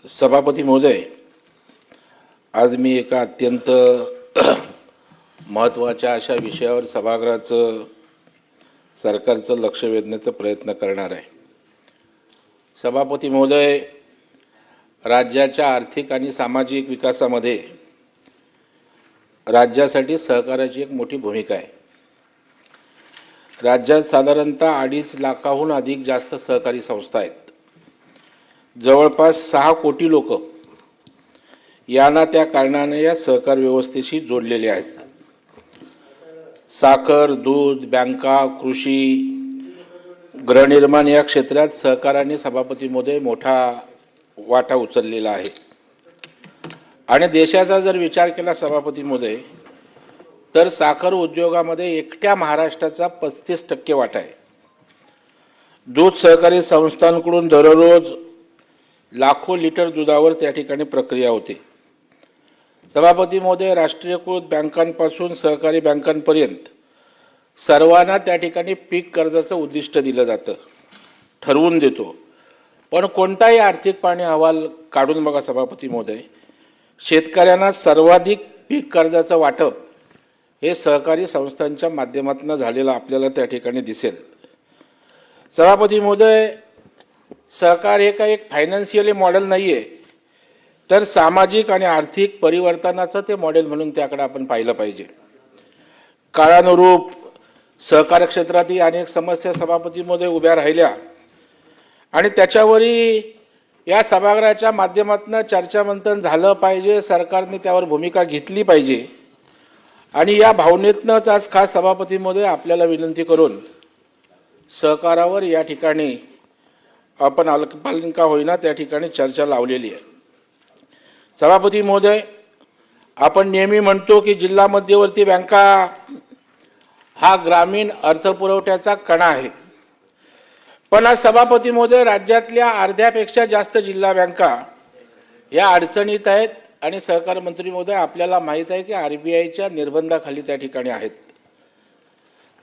सभापती महोदय, आज मी एका अत्यंत महत्त्वाच्या अशा विषयावर सभागृहाचं सरकारचं लक्ष वेधण्याचा प्रयत्न करणार आहे। सभापती महोदय, राज्याच्या आर्थिक आणि सामाजिक विकासामध्ये राज्यासाठी सहकार्याची एक मोठी भूमिका आहे। राज्यात साधारणतः 2.5 लाखाहून अधिक जास्त सहकारी संस्था आहेत। जवळपास 6 कोटी लोक यांना त्या कारणाने या सहकार व्यवस्थेशी जोडलेले आहेत। साखर, दूध, बँका, कृषी, गृहनिर्माण या क्षेत्रात सहकाराने सभापती महोदय मोठा वाटा उचललेला आहे। आणि देशाचा जर विचार केला सभापती महोदय, तर साखर उद्योगामध्ये एकट्या महाराष्ट्राचा 35% वाटा आहे। दूध सहकारी संस्थांकडून दररोज लाखो लिटर दुधावर त्या ठिकाणी प्रक्रिया होते। सभापती महोदय, राष्ट्रीयकृत बँकांपासून सहकारी बँकांपर्यंत सर्वांना त्या ठिकाणी पीक कर्जाचं उद्दिष्ट दिलं जातं, ठरवून देतो। पण कोणताही आर्थिक पाहणी अहवाल काढून बघा सभापती महोदय, शेतकऱ्यांना सर्वाधिक पीक कर्जाचं वाटप हे सहकारी संस्थांच्या माध्यमातून झालेलं आपल्याला त्या ठिकाणी दिसेल। सभापती महोदय, सहकार हे काही एक फायनान्शियली मॉडेल नाही आहे, तर सामाजिक आणि आर्थिक परिवर्तनाचं ते मॉडेल म्हणून त्याकडे आपण पाहिलं पाहिजे। काळानुरूप सहकार क्षेत्रातील अनेक समस्या सभापती महोदय उभ्या राहिल्या आणि त्याच्यावरही या सभागृहाच्या माध्यमातून चर्चामंथन झालं पाहिजे, सरकारने त्यावर भूमिका घेतली पाहिजे। आणि या भावनेतनंच आज खास सभापती महोदय आपल्याला विनंती करून सहकारावर या ठिकाणी आपण अल्पकालीन का होईना त्या ठिकाणी चर्चा लावलेली आहे। सभापती महोदय, आपण नेहमी म्हणतो की जिल्हा मध्यवर्ती बँका हा ग्रामीण अर्थपुरवठ्याचा कणा आहे, पण आज सभापती महोदय राज्यातल्या अर्ध्यापेक्षा जास्त जिल्हा बँका या अडचणीत आहेत। आणि सहकार मंत्री महोदय, आपल्याला माहीत आहे की RBIच्या निर्बंधाखाली त्या ठिकाणी आहेत।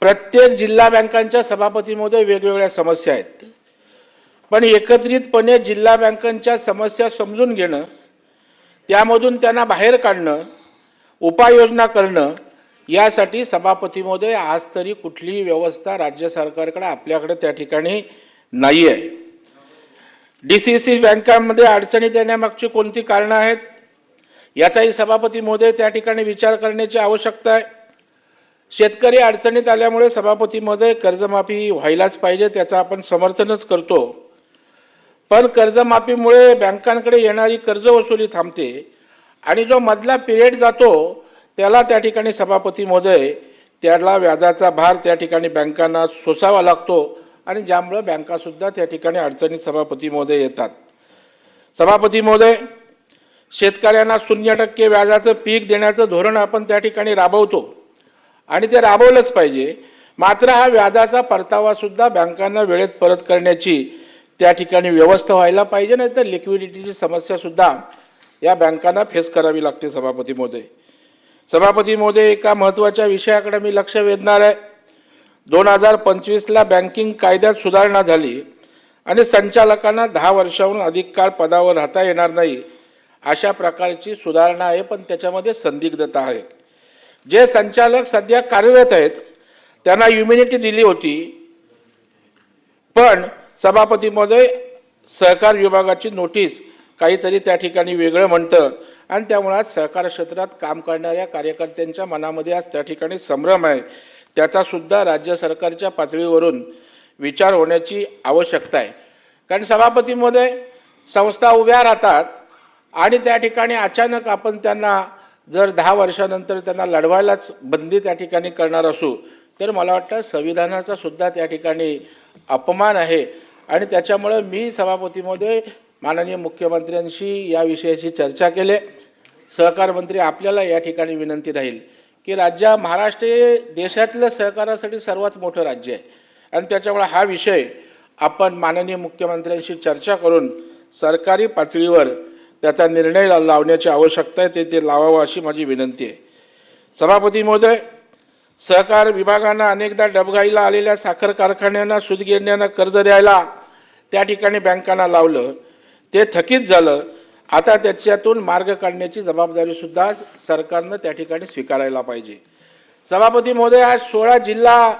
प्रत्येक जिल्हा बँकांच्या सभापती महोदय वेगवेगळ्या समस्या आहेत, पण एकत्रितपणे जिल्हा बँकांच्या समस्या समजून घेणं, त्यामधून त्यांना बाहेर काढणं, उपाययोजना करणं, यासाठी सभापती महोदय आज तरी कुठलीही व्यवस्था राज्य सरकारकडे आपल्याकडे त्या ठिकाणी नाही आहे। DCC बँकांमध्ये अडचणी येण्यामागची कोणती कारणं आहेत याचाही सभापती महोदय त्या ठिकाणी विचार करण्याची आवश्यकता आहे। शेतकरी अडचणीत आल्यामुळे सभापती महोदय कर्जमाफी व्हायलाच पाहिजे, त्याचं आपण समर्थनच करतो, पण कर्जमाफीमुळे बँकांकडे येणारी कर्जवसुली थांबते आणि जो मधला पिरियड जातो त्याला त्या ठिकाणी सभापती महोदय त्याला व्याजाचा भार त्या ठिकाणी बँकांना सोसावा लागतो आणि ज्यामुळे बँकासुद्धा त्या ठिकाणी अडचणीत सभापती महोदय येतात। सभापती महोदय, शेतकऱ्यांना 0% व्याजाचं पीक देण्याचं धोरण आपण त्या ठिकाणी राबवतो आणि ते राबवलंच पाहिजे, मात्र हा व्याजाचा परतावा सुद्धा बँकांना वेळेत परत करण्याची त्या ठिकाणी व्यवस्था व्हायला पाहिजे, नाही तर लिक्विडिटीची समस्या सुद्धा या बँकांना फेस करावी लागते। सभापती महोदय, सभापती महोदय, एका महत्त्वाच्या विषयाकडे मी लक्ष वेधणार आहे। 2025ला बँकिंग कायद्यात सुधारणा झाली आणि संचालकांना 10 वर्षांहून अधिक काळ पदावर राहता येणार नाही अशा प्रकारची सुधारणा आहे, पण त्याच्यामध्ये संदिग्धता आहे। जे संचालक सध्या कार्यरत आहेत त्यांना इम्युनिटी दिली होती, पण सभापती महोदय सहकार विभागाची नोटीस काहीतरी त्या ठिकाणी वेगळं म्हणतं आणि त्यामुळे आज सहकार क्षेत्रात काम करणाऱ्या कार्यकर्त्यांच्या मनामध्ये आज त्या ठिकाणी संभ्रम आहे। त्याचा सुद्धा राज्य सरकारच्या पातळीवरून विचार होण्याची आवश्यकता आहे, कारण सभापती महोदय संस्था उभ्या राहतात आणि त्या ठिकाणी अचानक आपण त्यांना जर 10 वर्षानंतर त्यांना लढवायलाच बंदी त्या ठिकाणी करणार असू तर मला वाटतं संविधानाचा सुद्धा त्या ठिकाणी अपमान आहे। आणि त्याच्यामुळे मी सभापती महोदय माननीय मुख्यमंत्र्यांशी या विषयाची चर्चा केली। सहकार मंत्री, आपल्याला या ठिकाणी विनंती राहील की महाराष्ट्र हे देशातलं सहकारासाठी सर्वात मोठं राज्य आहे आणि त्याच्यामुळे हा विषय आपण माननीय मुख्यमंत्र्यांशी चर्चा करून सरकारी पातळीवर त्याचा निर्णय लावण्याची आवश्यकता आहे, ते लावावं अशी माझी विनंती आहे। सभापती महोदय, सहकार विभागानं अनेकदा डबघाईला आलेल्या साखर कारखान्यांना सूतगिरण्यांना कर्ज द्यायला त्या ठिकाणी बँकांना लावलं, ते थकीत झालं आता त्याच्यातून मार्ग काढण्याची जबाबदारी सुद्धा सरकारनं त्या ठिकाणी स्वीकारायला पाहिजे. सभापती महोदय, आज 16 जिल्हा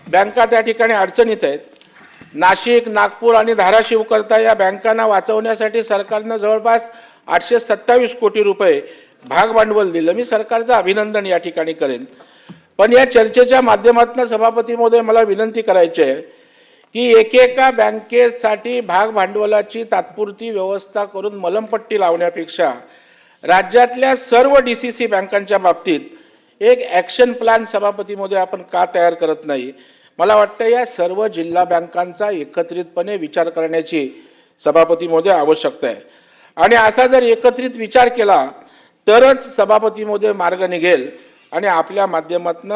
बँका त्या ठिकाणी अडचणीत आहेत. नाशिक, नागपूर आणि धाराशिव करता या बँकांना वाचवण्यासाठी सरकारनं जवळपास 827 कोटी रुपये भाग भांडवल दिलं. मी सरकारचं अभिनंदन या ठिकाणी करेन. पण या चर्चेच्या माध्यमातून सभापती महोदय मला विनंती करायची आहे की एकेका बँकेसाठी भाग भांडवलाची तात्पुरती व्यवस्था करून मलमपट्टी लावण्यापेक्षा राज्यातल्या सर्व DCC बँकांच्या बाबतीत एक ॲक्शन प्लॅन सभापती महोदय आपण का तयार करत नाही? मला वाटतं या सर्व जिल्हा बँकांचा एकत्रितपणे विचार करण्याची सभापती महोदय आवश्यकता आहे. आणि असा जर एकत्रित विचार केला तरच सभापती महोदय मार्ग निघेल. आणि आपल्या माध्यमातून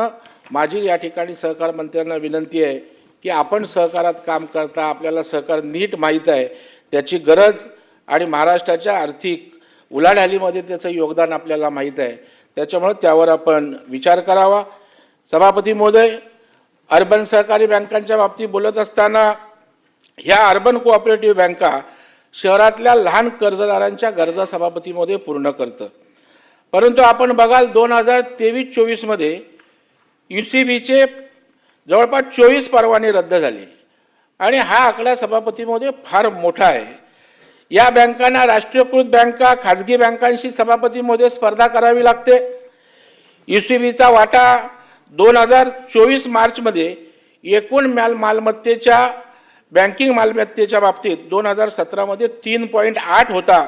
माझी या ठिकाणी सहकार मंत्र्यांना विनंती आहे की आपण सहकारात काम करता, आपल्याला सहकार नीट माहीत आहे, त्याची गरज आणि महाराष्ट्राच्या आर्थिक उलाढालीमध्ये त्याचं योगदान आपल्याला माहीत आहे. त्याच्यामुळे त्यावर आपण विचार करावा. सभापती महोदय, अर्बन सहकारी बँकांच्या बाबतीत बोलत असताना ह्या अर्बन कोऑपरेटिव्ह बँका शहरातल्या लहान कर्जदारांच्या गरजा सभापती महोदय पूर्ण करतं. परंतु आपण बघाल 2023-24 मध्ये UCBचे जवळपास 24 परवाने रद्द झाले आणि हा आकडा सभापती महोदय फार मोठा आहे. या बँकांना राष्ट्रीयकृत बँका खाजगी बँकांशी सभापती महोदय स्पर्धा करावी लागते. UCBचा वाटा 2024 मार्चमध्ये एकूण मालमत्तेच्या बँकिंग मालमत्तेच्या बाबतीत 2017 मध्ये 3.8 होता,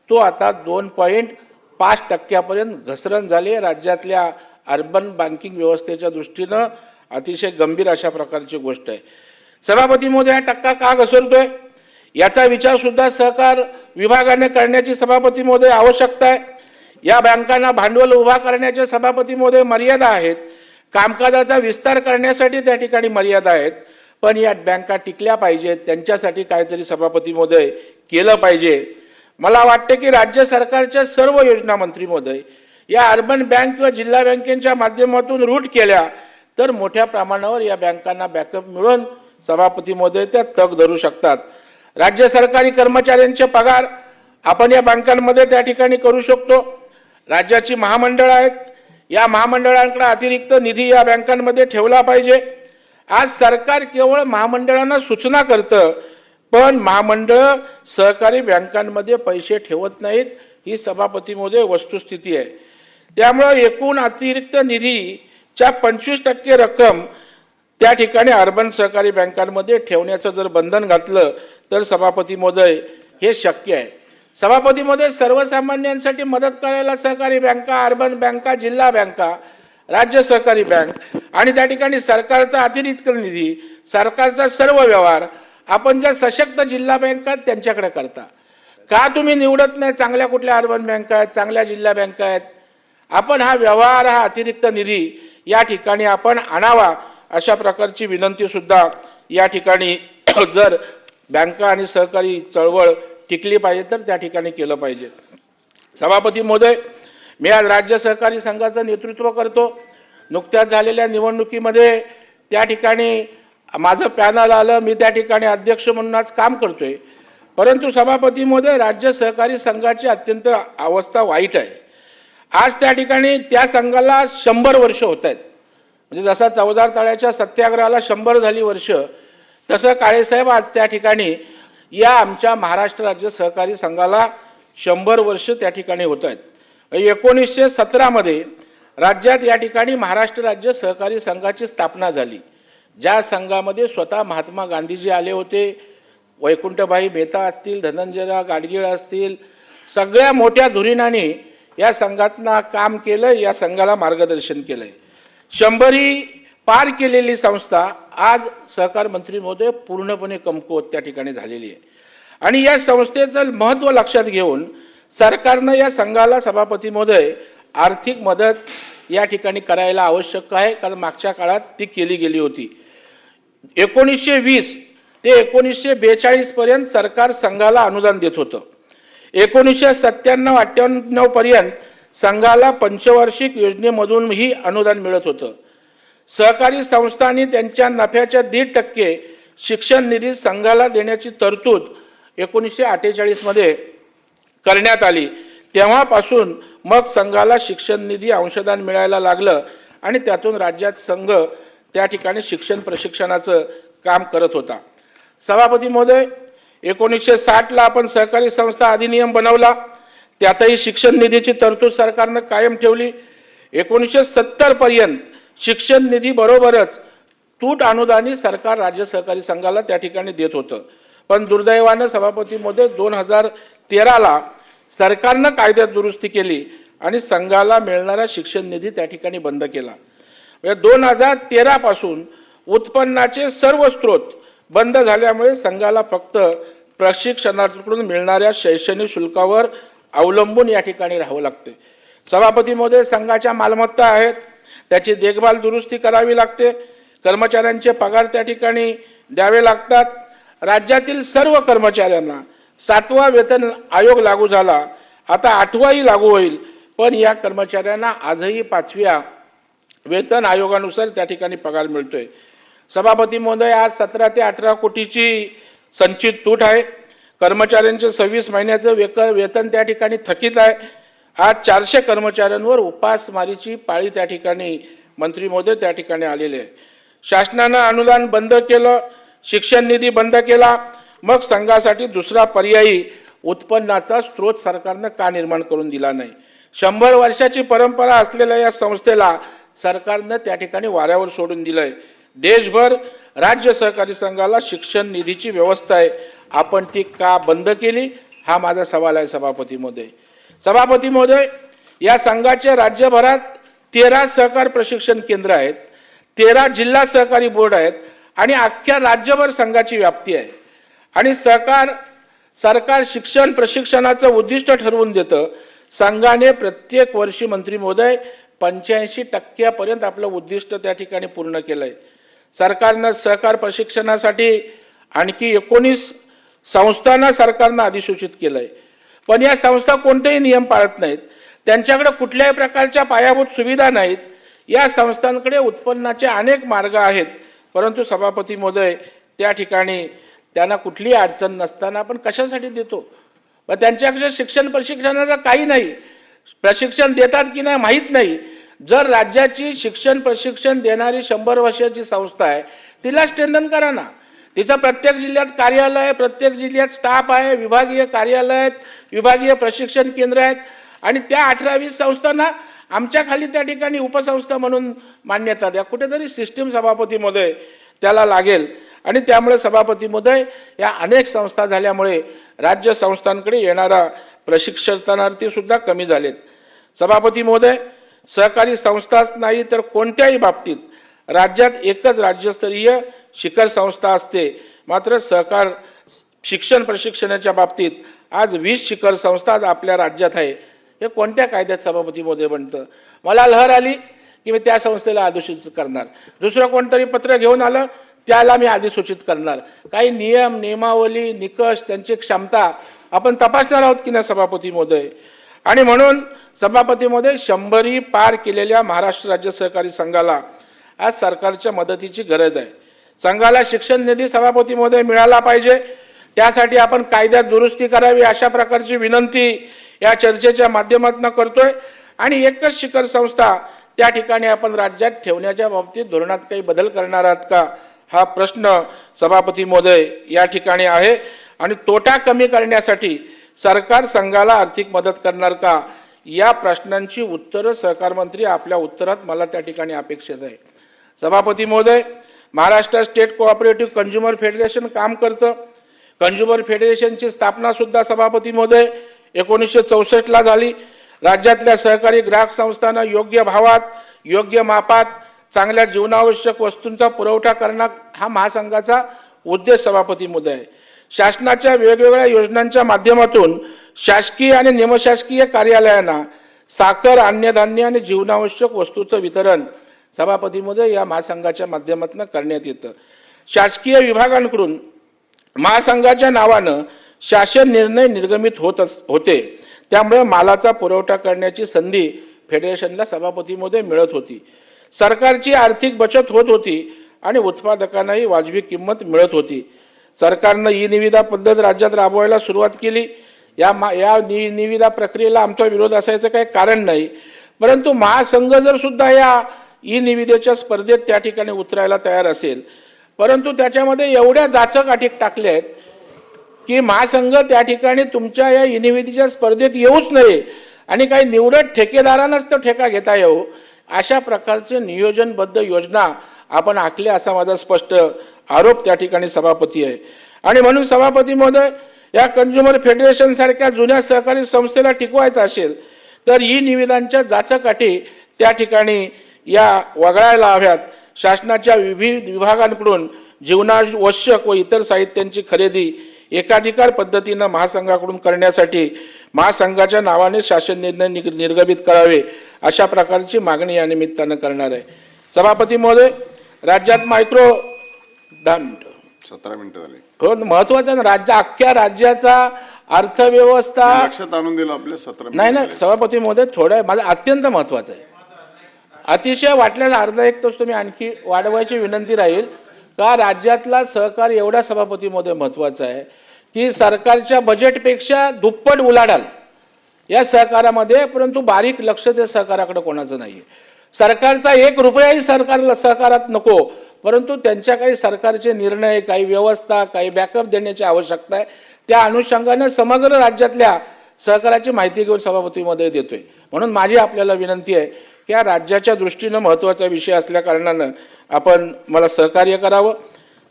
तो आता 2.5% घसरण झाली. राज्यातल्या अर्बन बँकिंग व्यवस्थेच्या दृष्टीनं अतिशय गंभीर अशा प्रकारची गोष्ट आहे. सभापती महोदय, हा टक्का का घसरतोय याचा विचार सुद्धा सहकार विभागाने करण्याची सभापती महोदय आवश्यकता आहे. या बँकांना भांडवल उभा करण्याच्या सभापती महोदय मर्यादा आहेत, कामकाजाचा विस्तार करण्यासाठी त्या ठिकाणी मर्यादा आहेत. पण या बँका टिकल्या पाहिजेत, त्यांच्यासाठी काहीतरी सभापती महोदय केलं पाहिजे. मला वाटतं की राज्य सरकारच्या सर्व योजना मंत्री महोदय या अर्बन बँक किंवा जिल्हा बँकेच्या माध्यमातून रूट केल्या तर मोठ्या प्रमाणावर या बँकांना बॅकअप मिळून सभापती महोदय त्या तग धरू शकतात. राज्य सरकारी कर्मचाऱ्यांचे पगार आपण या बँकांमध्ये त्या ठिकाणी करू शकतो. राज्याची महामंडळं आहेत, या महामंडळांकडे अतिरिक्त निधी या बँकांमध्ये ठेवला पाहिजे. आज सरकार केवळ महामंडळांना सूचना करतं, पण महामंडळ सहकारी बँकांमध्ये पैसे ठेवत नाहीत, ही सभापती महोदय वस्तुस्थिती आहे. त्यामुळे एकूण अतिरिक्त निधीच्या 25% रक्कम त्या ठिकाणी अर्बन सहकारी बँकांमध्ये ठेवण्याचं जर बंधन घातलं तर सभापती महोदय हे शक्य आहे. सभापती महोदय, सर्वसामान्यांसाठी मदत करायला सहकारी बँका, अर्बन बँका, जिल्हा बँका, राज्य सहकारी बँक आणि त्या ठिकाणी सरकारचा अतिरिक्त निधी, सरकारचा सर्व व्यवहार आपण ज्या सशक्त जिल्हा बँका आहेत त्यांच्याकडे करता. का तुम्ही निवडत नाही चांगल्या कुठल्या अर्बन बँका आहेत, चांगल्या जिल्हा बँका आहेत? आपण हा व्यवहार, हा अतिरिक्त निधी या ठिकाणी आपण आणावा, अशा प्रकारची विनंती सुद्धा या ठिकाणी जर बँका आणि सहकारी चळवळ टिकली पाहिजे तर त्या ठिकाणी केलं पाहिजे. सभापती महोदय, मी आज राज्य सहकारी संघाचं नेतृत्व करतो. नुकत्याच झालेल्या निवडणुकीमध्ये त्या ठिकाणी माझं पॅनल आलं, मी त्या ठिकाणी अध्यक्ष म्हणून आज काम करतोय. परंतु सभापती महोदय, राज्य सहकारी संघाची अत्यंत अवस्था वाईट आहे. आज त्या ठिकाणी त्या संघाला 100 वर्ष होत आहेत. म्हणजे जसा 14 तळ्याच्या सत्याग्रहाला 100 झाली वर्ष, तसं काळेसाहेब आज त्या ठिकाणी या आमच्या महाराष्ट्र राज्य सहकारी संघाला 100 वर्ष त्या ठिकाणी होत आहेत. 1917 मध्ये राज्यात या ठिकाणी महाराष्ट्र राज्य सहकारी संघाची स्थापना झाली, ज्या संघामध्ये स्वतः महात्मा गांधीजी आले होते, वैकुंठभाई मेहता असतील, धनंजयराव गाडगीळ असतील, सगळ्या मोठ्या धुरीणांनी या संघातनं काम केलं, या संघाला मार्गदर्शन केलंय. 100 पार केलेली संस्था आज सहकार मंत्री महोदय पूर्णपणे कमकुवत त्या ठिकाणी झालेली आहे. आणि या संस्थेचं महत्त्व लक्षात घेऊन सरकारनं या संघाला सभापती महोदय आर्थिक मदत या ठिकाणी करायला आवश्यक आहे, कारण मागच्या काळात ती केली गेली होती. 1920 ते 1942 पर्यंत सरकार संघाला अनुदान देत होतं. 1997-98 पर्यंत संघाला पंचवार्षिक योजनेमधूनही अनुदान मिळत होतं. सहकारी संस्थांनी त्यांच्या नफ्याच्या 1.5% शिक्षण निधी संघाला देण्याची तरतूद 1948 मध्ये करण्यात आली तेव्हापासून मग संघाला शिक्षण निधी अंशदान मिळायला लागलं आणि त्यातून राज्यात संघ त्या ठिकाणी शिक्षण प्रशिक्षणाचं काम करत होता. सभापती महोदय, 1960ला आपण सहकारी संस्था अधिनियम बनवला, त्यातही शिक्षण निधीची तरतूद सरकारनं कायम ठेवली. 1970 पर्यंत शिक्षण निधी बरोबरच तूट अनुदानी सरकार राज्य सहकारी संघाला त्या ठिकाणी देत होतं. पण दुर्दैवानं सभापती महोदय 2013ला सरकारनं कायद्यात दुरुस्ती केली आणि संघाला मिळणारा शिक्षण निधी त्या ठिकाणी बंद केला. 2013 पासून उत्पन्नाचे सर्व स्रोत बंद झाल्यामुळे संघाला फक्त प्रशिक्षणाकडून मिळणाऱ्या शैक्षणिक शुल्कावर अवलंबून या ठिकाणी राहावं लागते. सभापती महोदय, संघाच्या मालमत्ता आहेत, त्याची देखभाल दुरुस्ती करावी लागते, कर्मचाऱ्यांचे पगार त्या ठिकाणी द्यावे लागतात. राज्यातील सर्व कर्मचाऱ्यांना 7वा वेतन आयोग लागू झाला, आता 8वाही लागू होईल, पण या कर्मचाऱ्यांना आजही 5व्या वेतन आयोगानुसार त्या ठिकाणी पगार मिळतोय. सभापती महोदय, आज 17 ते 18 कोटीची संचित तूट आहे. कर्मचाऱ्यांचे 26 महिन्याचं वेतन त्या ठिकाणी थकीत आहे. आज 400 कर्मचाऱ्यांवर उपासमारीची पाळी त्या ठिकाणी मंत्री महोदय त्या ठिकाणी आलेले आहे. शासनानं अनुदान बंद केलं, शिक्षण निधी बंद केला, मग संघासाठी दुसरा पर्यायी उत्पन्नाचा स्रोत सरकारनं का निर्माण करून दिला नाही? 100 वर्षाची परंपरा असलेल्या या संस्थेला सरकारनं त्या ठिकाणी वाऱ्यावर सोडून दिलंय. देशभर राज्य सहकारी संघाला शिक्षण निधीची व्यवस्था आहे, आपण ती का बंद केली? हा माझा सवाल आहे सभापती महोदय. सभापती महोदय, या संघाचे राज्यभरात 13 सहकार प्रशिक्षण केंद्र आहेत, 13 जिल्हा सहकारी बोर्ड आहेत आणि अख्ख्या राज्यभर संघाची व्याप्ती आहे. आणि सरकार शिक्षण प्रशिक्षणाचं उद्दिष्ट ठरवून देतं. संघाने प्रत्येक वर्षी मंत्री महोदय 85% आपलं उद्दिष्ट त्या ठिकाणी पूर्ण केलंय. सरकारनं सहकार प्रशिक्षणासाठी आणखी 19 संस्थांना सरकारनं अधिसूचित केलंय, पण या संस्था कोणतेही नियम पाळत नाहीत, त्यांच्याकडे कुठल्याही प्रकारच्या पायाभूत सुविधा नाहीत. या संस्थांकडे उत्पन्नाचे अनेक मार्ग आहेत, परंतु सभापती महोदय, त्या ठिकाणी त्यांना कुठलीही अडचण नसताना आपण कशासाठी देतो? पण त्यांच्याकडे शिक्षण प्रशिक्षणाचं काही नाही, प्रशिक्षण देतात की नाही माहीत नाही. जर राज्याची शिक्षण प्रशिक्षण देणारी 100 वर्षाची संस्था आहे, तिला स्ट्रेंथन करा ना. तिचं प्रत्येक जिल्ह्यात कार्यालय आहे, प्रत्येक जिल्ह्यात स्टाफ आहे, विभागीय कार्यालय आहेत, विभागीय प्रशिक्षण केंद्र आहेत आणि त्या 18-20 संस्थांना आमच्या खाली त्या ठिकाणी उपसंस्था म्हणून मान्यता द्या. कुठेतरी सिस्टीम सभापती महोदय त्याला लागेल. आणि त्यामुळे सभापती महोदय, या अनेक संस्था झाल्यामुळे राज्य संस्थांकडे येणारा प्रशिक्षणार्थी सुद्धा कमी झालेत. सभापती महोदय, सहकारी संस्थाच नाही तर कोणत्याही बाबतीत राज्यात एकच राज्यस्तरीय शिखर संस्था असते, मात्र सहकार शिक्षण प्रशिक्षणाच्या बाबतीत आज 20 शिखर संस्था आज आपल्या राज्यात आहे. हे कोणत्या कायद्यात सभापती महोदय बनतं? मला लहर आली की मी त्या संस्थेला अधिसूचित करणार, दुसरं कोणतरी पत्र घेऊन आलं त्याला मी अधिसूचित करणार. काही नियम, नियमावली, निकष, त्यांची क्षमता आपण तपासणार आहोत की नाही सभापती महोदय? आणि म्हणून सभापती महोदय, 100 पार केलेल्या महाराष्ट्र राज्य सहकारी संघाला आज सरकारच्या मदतीची गरज आहे. संघाला शिक्षण निधी सभापती महोदय मिळाला पाहिजे, त्यासाठी आपण कायद्यात दुरुस्ती करावी अशा प्रकारची विनंती या चर्चेच्या माध्यमातून करतोय. आणि एकच शिखर संस्था त्या ठिकाणी आपण राज्यात ठेवण्याच्या बाबतीत धोरणात काही बदल करणार आहात का, हा प्रश्न सभापती महोदय या ठिकाणी आहे. आणि तोटा कमी करण्यासाठी सरकार संघाला आर्थिक मदत करणार का, या प्रश्नांची उत्तरं सहकार मंत्री आपल्या उत्तरात मला त्या ठिकाणी अपेक्षित आहे. सभापती महोदय, Maharashtra state cooperative consumer federation काम करतं. कंझ्युमर फेडरेशनची स्थापना सुद्धा सभापती महोदय 1964ला झाली. राज्यातल्या सहकारी ग्राहक संस्थांना योग्य भावात, योग्य मापात चांगल्या जीवनावश्यक वस्तूंचा पुरवठा करणं हा महासंघाचा उद्देश सभापती महोदय आहे. शासनाच्या वेगवेगळ्या योजनांच्या माध्यमातून शासकीय आणि निमशासकीय कार्यालयांना साखर, अन्नधान्य आणि जीवनावश्यक वस्तूंचं वितरण सभापती महोदय या महासंघाच्या माध्यमातून करण्यात येतं. शासकीय विभागांकडून महासंघाच्या नावानं शासन निर्णय निर्गमित होते, त्यामुळे मालाचा पुरवठा करण्याची संधी फेडरेशनला सभापती महोदय मिळत होती. सरकारची आर्थिक बचत होत होती आणि उत्पादकांनाही वाजवी किंमत मिळत होती. सरकारनं ई निविदा पद्धत राज्यात राबवायला सुरुवात केली. या निविदा प्रक्रियेला आमचा विरोध असायचं काही कारण नाही, परंतु महासंघ जर सुद्धा या ई निविदेच्या स्पर्धेत त्या ठिकाणी उतरायला तयार असेल, परंतु त्याच्यामध्ये एवढ्या जाचक अटी टाकल्या आहेत की महासंघ त्या ठिकाणी तुमच्या या ई निविदेच्या स्पर्धेत येऊच नये आणि काही निवडक ठेकेदारांनाच तो ठेका घेता येऊ, अशा प्रकारचे नियोजनबद्ध योजना आपण आखल्या असा माझा स्पष्ट आरोप त्या ठिकाणी सभापती आहे. आणि म्हणून सभापती महोदय, या कंझ्युमर फेडरेशन सारख्या जुन्या सहकारी संस्थेला टिकवायचं असेल तर ई निविदांच्या जाचक अटी त्या ठिकाणी या वगळायला हव्यात. शासनाच्या विविध विभागांकडून जीवनावश्यक व इतर साहित्यांची खरेदी एकाधिकार पद्धतीनं महासंघाकडून करण्यासाठी महासंघाच्या नावाने शासन निर्णय निर्गमित करावे, अशा प्रकारची मागणी या निमित्तानं करणार आहे. सभापती महोदय, राज्यात मायक्रो 17 मिनिटं झाली. हो, महत्वाचं ना, अख्ख्या राज्याचा अर्थव्यवस्था लक्षात आणून दिलं आपल्या 17 नाही सभापती महोदय, थोडं माझं अत्यंत महत्वाचं आहे. अतिशय वाटल्यास अर्धा एक तास तुम्ही आणखी वाढवायची विनंती राहील का. राज्यातला सहकार एवढा सभापती महोदय महत्वाचा आहे की सरकारच्या बजेटपेक्षा दुप्पट उलाढाल या सहकारामध्ये, परंतु बारीक लक्ष त्या सहकाराकडे कोणाचं नाही आहे. सरकारचा 1 रुपयाही सहकारात नको, परंतु त्यांच्या काही सरकारचे निर्णय, काही व्यवस्था, काही बॅकअप देण्याची आवश्यकता आहे. त्या अनुषंगाने समग्र राज्यातल्या सहकाराची माहिती घेऊन सभापतीमध्ये देतोय. म्हणून माझी आपल्याला विनंती आहे की या राज्याच्या दृष्टीनं महत्त्वाचा विषय असल्या कारणानं आपण मला सहकार्य करावं.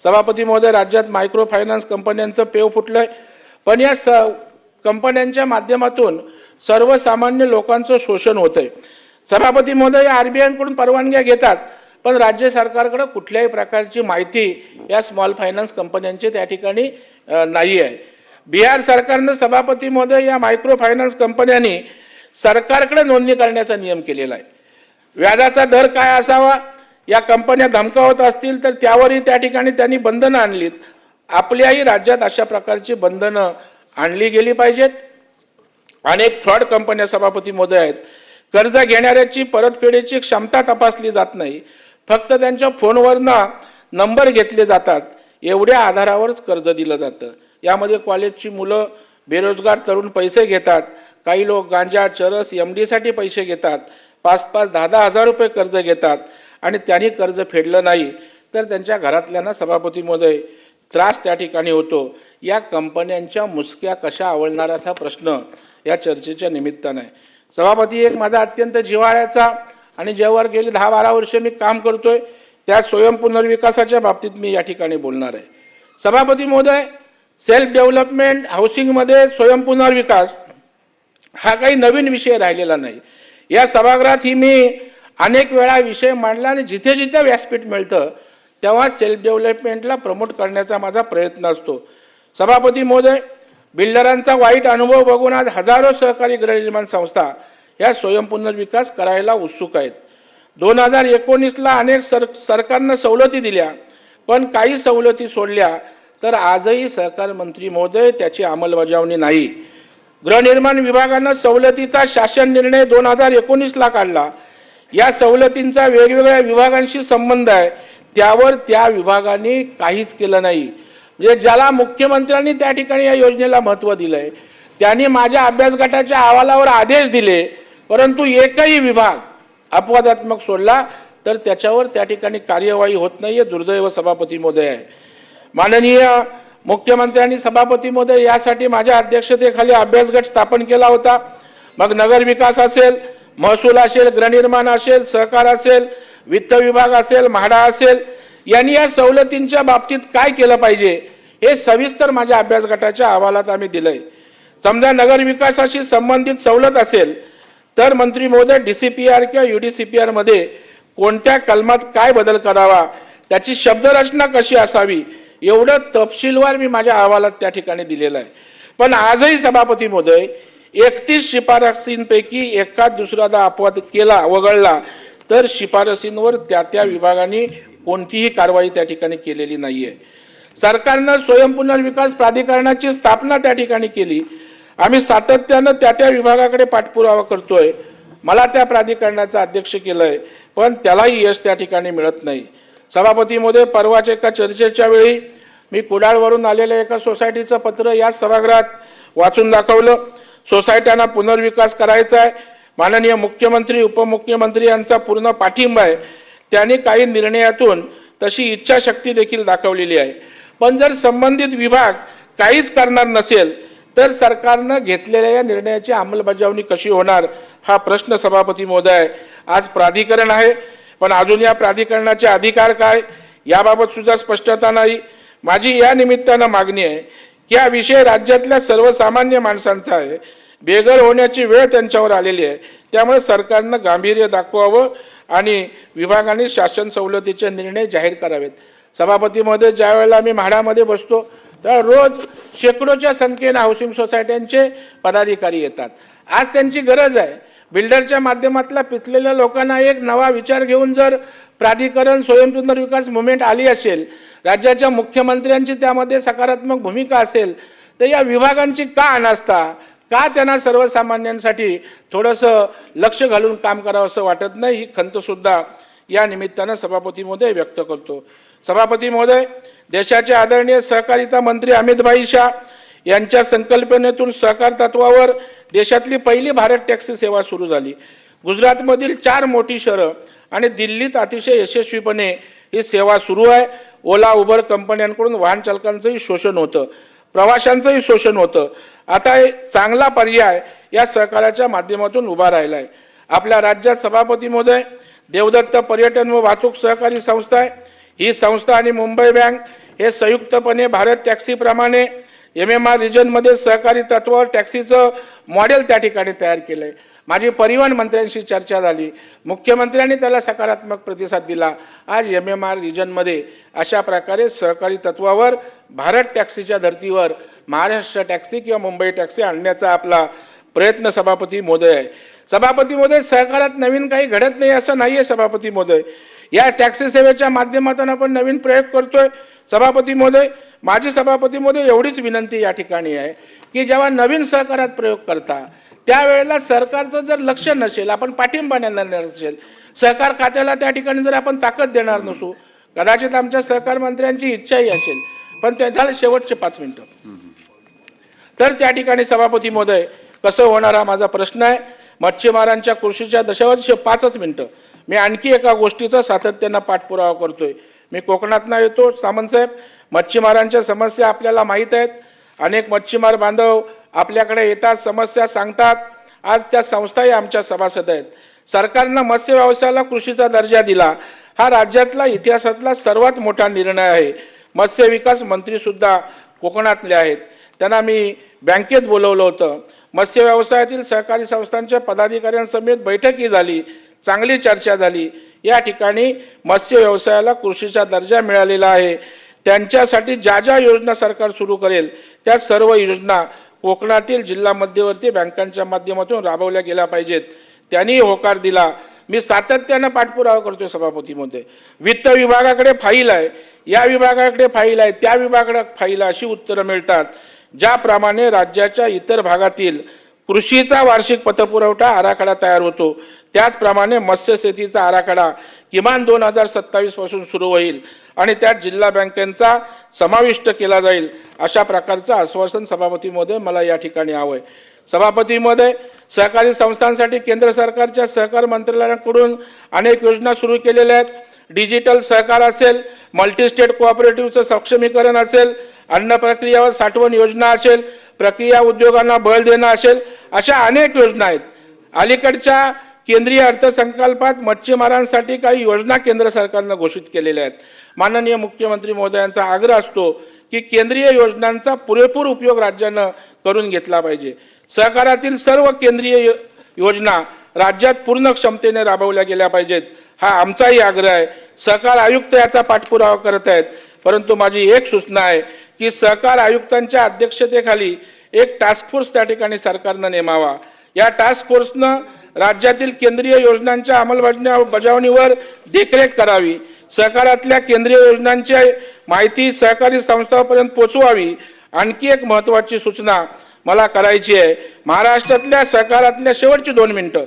सभापती महोदय, राज्यात मायक्रो फायनान्स कंपन्यांचं पेव फुटलंय, पण या कंपन्यांच्या माध्यमातून सर्वसामान्य लोकांचं शोषण होतंय. सभापती महोदय, RBI कडून परवानग्या घेतात, पण राज्य सरकारकडे कुठल्याही प्रकारची माहिती या स्मॉल फायनान्स कंपन्यांची त्या ठिकाणी नाही आहे. बिहार सरकारनं सभापती महोदय या मायक्रो फायनान्स कंपन्यांनी सरकारकडे नोंदणी करण्याचा नियम केलेला आहे. व्याजाचा दर काय असावा, या कंपन्या धमकावत असतील तर त्यावरही त्या ठिकाणी त्यांनी बंधनं आणलीत. आपल्याही राज्यात अशा प्रकारची बंधनं आणली गेली पाहिजेत. अनेक फ्रॉड कंपन्या सभापती महोदय आहेत. कर्ज घेणाऱ्याची परतफेडीची क्षमता तपासली जात नाही, फक्त त्यांच्या फोनवरनं नंबर घेतले जातात, एवढ्या आधारावरच कर्ज दिलं जातं. यामध्ये कॉलेजची मुलं, बेरोजगार तरुण पैसे घेतात. काही लोक गांजा, चरस, MD साठी पैसे घेतात. 5-5, 10-10 हजार रुपये कर्ज घेतात आणि त्यांनी कर्ज फेडलं नाही तर त्यांच्या घरातल्यांना सभापती महोदय त्रास त्या ठिकाणी होतो. या कंपन्यांच्या मुसक्या कशा आवळणाराचा प्रश्न या चर्चेच्या निमित्तानं आहे. सभापती, एक माझा अत्यंत जिव्हाळ्याचा आणि ज्यावर गेली 10-12 वर्षे मी काम करतोय त्या स्वयंपुनर्विकासाच्या बाबतीत मी या ठिकाणी बोलणार आहे. सभापती महोदय, सेल्फ डेव्हलपमेंट हाऊसिंगमध्ये स्वयंपुनर्विकास हा काही नवीन विषय राहिलेला नाही. या सभागृहात ही मी अनेक वेळा विषय मांडला आणि जिथे जिथे व्यासपीठ मिळतं तेव्हा सेल्फ डेव्हलपमेंटला प्रमोट करण्याचा माझा प्रयत्न असतो. सभापती महोदय, बिल्डरांचा वाईट अनुभव बघून आज हजारो सहकारी गृहनिर्माण संस्था या स्वयंपुनर्विकास करायला उत्सुक आहेत. 2019ला अनेक सरकारनं सवलती दिल्या, पण काही सवलती सोडल्या तर आजही सहकार मंत्री महोदय त्याची अंमलबजावणी नाही. गृहनिर्माण विभागानं सवलतीचा शासन निर्णय 2019ला काढला. या सवलतींचा वेगवेगळ्या विभागांशी संबंध आहे, त्यावर त्या विभागाने काहीच केलं नाही. म्हणजे ज्याला मुख्यमंत्र्यांनी त्या ठिकाणी या योजनेला महत्त्व दिलंय त्यांनी माझ्या अभ्यास गटाच्या अहवालावर आदेश दिले, परंतु एकही विभाग अपवादात्मक सोडला तर त्याच्यावर त्या ठिकाणी कार्यवाही होत नाहीये. दुर्दैव सभापती महोदय आहे. माननीय मुख्यमंत्र्यांनी सभापती महोदय यासाठी माझ्या अध्यक्षतेखाली अभ्यास गट स्थापन केला होता. मग नगर विकास असेल, महसूल असेल, गृहनिर्माण असेल, सहकार असेल, वित्त विभाग असेल, म्हाडा असेल, यांनी या सवलतींच्या बाबतीत काय केलं पाहिजे हे सविस्तर माझ्या अभ्यास गटाच्या अहवालात आम्ही दिलंय. समजा नगर विकासाशी संबंधित सवलत असेल तर मंत्री महोदय DCPR किंवा UDCPR मध्ये कोणत्या कलमात काय बदल करावा, त्याची शब्दरचना कशी असावी, एवढं तपशीलवार मी माझ्या अहवालात त्या ठिकाणी दिलेलं आहे. पण आजही सभापती महोदय 31 शिफारसींपैकी एखाद दुसरादा अपवाद केला, वगळला तर शिफारसींवर त्या विभागाने कोणतीही कारवाई त्या ठिकाणी केलेली नाहीये. सरकारनं स्वयंपुनर्विकास प्राधिकरणाची स्थापना त्या ठिकाणी केली. आम्ही सातत्यानं त्या विभागाकडे पाठपुरावा करतोय. मला त्या प्राधिकरणाचं अध्यक्ष केलंय, पण त्यालाही यश त्या ठिकाणी मिळत नाही. सभापती महोदय, परवाच्या एका चर्चेच्या वेळी मी कुडाळवरून आलेल्या एका सोसायटीचं पत्र या सभागृहात वाचून दाखवलं. सोसायट्यांना पुनर्विकास करायचा आहे. माननीय मुख्यमंत्री उपमुख्यमंत्री यांचा पूर्ण पाठिंबा आहे. त्यांनी काही निर्णयातून तशी इच्छाशक्ती देखील दाखवलेली आहे. पण जर संबंधित विभाग काहीच करणार नसेल तर सरकारनं घेतलेल्या या निर्णयाची अंमलबजावणी कशी होणार हा प्रश्न सभापती महोदय. आज प्राधिकरण आहे पण अजून या प्राधिकरणाचे अधिकार काय याबाबत सुद्धा स्पष्टता नाही. माझी या निमित्तानं मागणी आहे की हा विषय राज्यातल्या सर्वसामान्य माणसांचा आहे. बेघर होण्याची वेळ त्यांच्यावर आलेली आहे. त्यामुळे सरकारनं गांभीर्य दाखवावं आणि विभागाने शासन सवलतीचे निर्णय जाहीर करावेत. सभापती महोदय, ज्या वेळेला आम्ही म्हाडामध्ये बसतो तर रोज शेकडोच्या संख्येने हाऊसिंग सोसायट्यांचे पदाधिकारी येतात. आज त्यांची गरज आहे. बिल्डरच्या माध्यमातल्या पिचलेल्या लोकांना एक नवा विचार घेऊन जर प्राधिकरण स्वयंपुनर्विकास मुवमेंट आली असेल, राज्याच्या मुख्यमंत्र्यांची त्यामध्ये सकारात्मक भूमिका असेल तर या विभागांची का अनास्था, का त्यांना सर्वसामान्यांसाठी थोडंसं लक्ष घालून काम करावं असं वाटत नाही. ही खंतसुद्धा या निमित्तानं सभापती महोदय व्यक्त करतो. सभापती महोदय, देशाचे आदरणीय सहकारिता मंत्री अमितभाई शाह यांच्या संकल्पनेतून सहकार तत्वावर देशातली पहिली भारत टॅक्सी सेवा सुरू झाली. गुजरातमधील 4 मोठी शहरं आणि दिल्लीत अतिशय यशस्वीपणे ही सेवा सुरू आहे. ओला उबर कंपन्यांकडून वाहन चालकांचंही शोषण होतं, प्रवाशांचंही शोषण होतं. आता चांगला पर्याय या सहकाराच्या माध्यमातून उभा राहिला आहे. आपल्या राज्यात सभापती महोदय देवदत्त पर्यटन व वाहतूक सहकारी संस्था आहे. ही संस्था आणि मुंबई बँक हे संयुक्तपणे भारत टॅक्सीप्रमाणे MMR रिजनमध्ये सहकारी तत्वावर टॅक्सीचं मॉडेल त्या ठिकाणी तयार केलं आहे. माझी परिवहन मंत्र्यांशी चर्चा झाली. मुख्यमंत्र्यांनी त्याला सकारात्मक प्रतिसाद दिला. आज MMR रिजनमध्ये अशा प्रकारे सहकारी तत्वावर भारत टॅक्सीच्या धर्तीवर महाराष्ट्र टॅक्सी किंवा मुंबई टॅक्सी आणण्याचा आपला प्रयत्न सभापती महोदय आहे. सभापती महोदय, सहकारात नवीन काही घडत नाही असं नाही आहे सभापती महोदय. या टॅक्सी सेवेच्या माध्यमातून आपण नवीन प्रयोग करतोय. सभापती महोदय, माझी सभापती महोदय एवढीच विनंती या ठिकाणी आहे की जेव्हा नवीन सहकारात प्रयोग करता त्यावेळेला सरकारचं जर लक्ष नसेल, आपण पाठिंबा देणार नसेल, सहकार खात्याला त्या ठिकाणी जर आपण ताकद देणार नसू, कदाचित आमच्या सहकार मंत्र्यांची इच्छाही असेल पण त्या झालं शेवटचे 5 मिनिटं तर त्या ठिकाणी सभापती महोदय कसं होणार हा माझा प्रश्न आहे. मच्छीमारांच्या कृषीच्या दशावरचे 5च मिनिटं मी आणखी एका गोष्टीचा सातत्यानं पाठपुरावा करतोय. मी कोकणातनं येतो. सामंतसाहेब, मच्छीमारांच्या समस्या आपल्याला माहीत आहेत. अनेक मच्छीमार बांधव आपल्याकडे येतात, समस्या सांगतात. आज त्या संस्थाही आमच्या सभासद आहेत. सरकारनं मत्स्य व्यवसायाला कृषीचा दर्जा दिला हा राज्यातला इतिहासातला सर्वात मोठा निर्णय आहे. मत्स्य विकास मंत्रीसुद्धा कोकणातले आहेत. त्यांना मी बँकेत बोलवलं होतं. मत्स्य व्यवसायातील सहकारी संस्थांच्या पदाधिकाऱ्यांसमेत बैठकही झाली, चांगली चर्चा झाली. या ठिकाणी मत्स्य व्यवसायाला कृषीचा दर्जा मिळालेला आहे. त्यांच्यासाठी ज्या ज्या योजना सरकार सुरू करेल त्या सर्व योजना कोकणातील जिल्हा मध्यवर्ती बँकांच्या माध्यमातून राबवल्या गेल्या पाहिजेत. त्यांनी होकार दिला. मी सातत्यानं पाठपुरावा करतोय सभापती महोदय. वित्त विभागाकडे फाईल आहे, या विभागाकडे फाईल आहे, त्या विभागाकडे फाईल, अशी उत्तरं मिळतात. ज्याप्रमाणे राज्याच्या इतर भागातील कृषीचा वार्षिक पतपुरवठा आराखडा तयार होतो त्याचप्रमाणे मत्स्य शेतीचा आराखडा किमान 2027 पासून सुरू होईल आणि त्यात जिल्हा बँकांचा समाविष्ट केला जाईल. अशा प्रकारचं आश्वासन सभापती महोदय मला या ठिकाणी हवं आहे. सभापती महोदय, सहकारी संस्थांसाठी केंद्र सरकारच्या सहकार मंत्रालयाकडून अनेक योजना सुरू केलेल्या आहेत. डिजिटल सहकार असेल, मल्टीस्टेट कोऑपरेटिव्हचं सक्षमीकरण असेल, अन्न प्रक्रियावर साठवण योजना असेल, प्रक्रिया उद्योगांना बळ देणं असेल, अशा अनेक योजना आहेत. अलीकडच्या केंद्रीय अर्थसंकल्पात मच्छीमारांसाठी काही योजना केंद्र सरकारनं घोषित केलेल्या आहेत. माननीय मुख्यमंत्री महोदयांचा आग्रह असतो की केंद्रीय योजनांचा पुरेपूर उपयोग राज्यानं करून घेतला पाहिजे. सहकारातील सर्व केंद्रीय योजना राज्यात पूर्ण क्षमतेने राबवल्या गेल्या पाहिजेत, हा आमचाही आग्रह आहे. सहकार आयुक्त याचा पाठपुरावा करत आहेत. परंतु माझी एक सूचना आहे की सहकार आयुक्तांच्या अध्यक्षतेखाली एक टास्क फोर्स त्या ठिकाणी सरकारनं नेमावा. या टास्क फोर्सनं राज्यातील केंद्रीय योजनांच्या अंमलबजावणीवर देखरेख करावी. सहकारातल्या केंद्रीय योजनांची माहिती सहकारी संस्थांपर्यंत पोहोचवावी. आणखी एक महत्त्वाची सूचना मला करायची आहे. महाराष्ट्रातल्या सहकारातल्या शेवटची 2 मिनिटं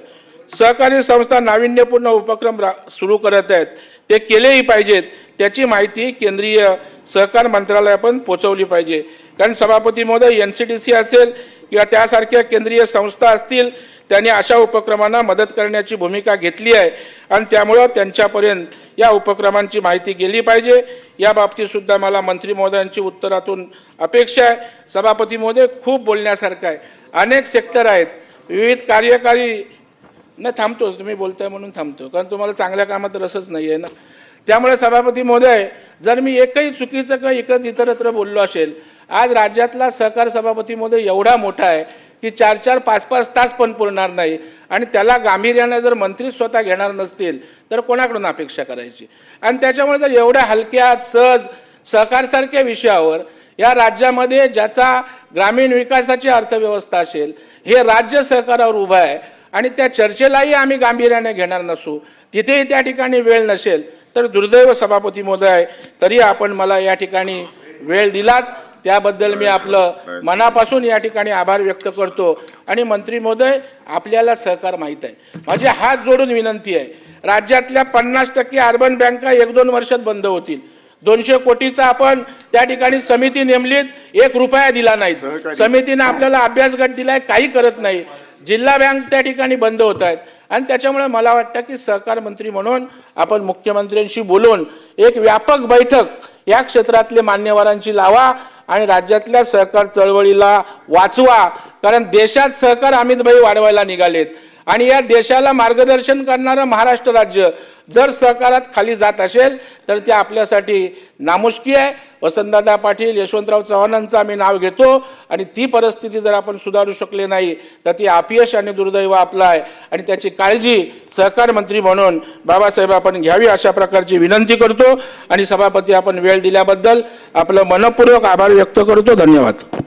सहकारी संस्था नाविन्यपूर्ण उपक्रम सुरू करत आहेत. ते केलेही पाहिजेत. त्याची माहिती केंद्रीय सहकार मंत्रालयापर्यंत पोहोचवली पाहिजे. कारण सभापती महोदय, NCDC असेल, किंवा त्यासारख्या केंद्रीय संस्था असतील त्यांनी अशा उपक्रमांना मदत करण्याची भूमिका घेतली आहे आणि त्यामुळं त्यांच्यापर्यंत या उपक्रमांची माहिती गेली पाहिजे। या बाबतीत सुद्धा मला मंत्री महोदयांची उत्तरातून अपेक्षा आहे। सभापती महोदय, खूप बोलण्यासारखं आहे, अनेक सेक्टर आहेत, विविध कार्यकारी न थांबतो, तुम्ही बोलताय म्हणून थांबतो, कारण तुम्हाला चांगल्या कामात रसच नाही आहे ना। त्यामुळे सभापती महोदय, जर मी एकही चुकीचं किंवा इकडं तितरत्र बोललो असेल, आज राज्यातला सहकार सभापती महोदय एवढा मोठा आहे की 4-4, 5-5 तास पण पुरणार नाही आणि त्याला गांभीर्याने जर मंत्री स्वतः घेणार नसतील तर कोणाकडून अपेक्षा करायची। आणि त्याच्यामुळे जर एवढ्या हलक्यात सहज सहकारसारख्या विषयावर या राज्यामध्ये ज्याचा ग्रामीण विकासाची अर्थव्यवस्था असेल, हे राज्य सहकारावर उभं आहे आणि त्या चर्चेलाही आम्ही गांभीर्याने घेणार नसू, तिथेही त्या ठिकाणी वेळ नसेल तर दुर्दैव सभापती महोदय, तरी आपण मला या ठिकाणी वेळ दिलात त्याबद्दल मी आपलं मनापासून या ठिकाणी आभार व्यक्त करतो। आणि मंत्री महोदय, आपल्याला सहकार माहीत आहे, माझे हात जोडून विनंती आहे, राज्यातल्या 50% अर्बन बँका 1-2 वर्षात बंद होतील। 200 कोटीचा आपण त्या ठिकाणी समिती नेमलीत, 1 रुपया दिला नाही, समितीने आपल्याला अभ्यास गट दिलाय, काही करत नाही, जिल्हा बँक त्या ठिकाणी बंद होत आहेत। आणि त्याच्यामुळे मला वाटतं की सहकार मंत्री म्हणून आपण मुख्यमंत्र्यांशी बोलून एक व्यापक बैठक या क्षेत्रातले मान्यवरांची लावा आणि राज्यातल्या सहकार चळवळीला वाचवा, कारण देशात सहकार अमितभाई वाढवायला निघालेत आणि या देशाला मार्गदर्शन करणारं महाराष्ट्र राज्य जर सहकारात खाली जात असेल तर ते आपल्यासाठी नामुष्की आहे। वसंतदादा पाटील, यशवंतराव चव्हाणांचं आम्ही नाव घेतो आणि ती परिस्थिती जर आपण सुधारू शकले नाही तर ती अपयश आणि दुर्दैव आपलं आहे आणि त्याची काळजी सहकार मंत्री म्हणून बाबासाहेब आपण घ्यावी अशा प्रकारची विनंती करतो। आणि सभापती, आपण वेळ दिल्याबद्दल आपलं मनपूर्वक आभार व्यक्त करतो। धन्यवाद।